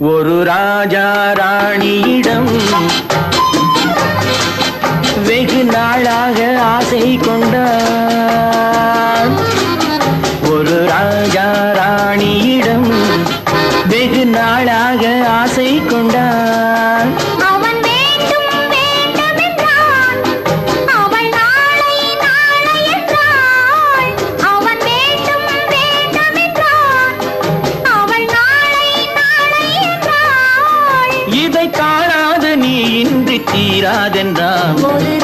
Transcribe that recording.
ஒரு ராஜா ராணியிடம் வெகு நாளாக ஆசை கொண்டான். ஒரு ராஜா ராணியிடம் வெகு நாளாக ஆசை கொண்டான். அவன் வேண்டும் வேண்டும் என்றான், அவள் நாளை நாளை என்றாள். அவன் வேண்டும் வேண்டும் என்றான், அவள் நாளை நாளை என்றாள். இதை காணாது நீ இன்றி தீராதென்றான். ஒரு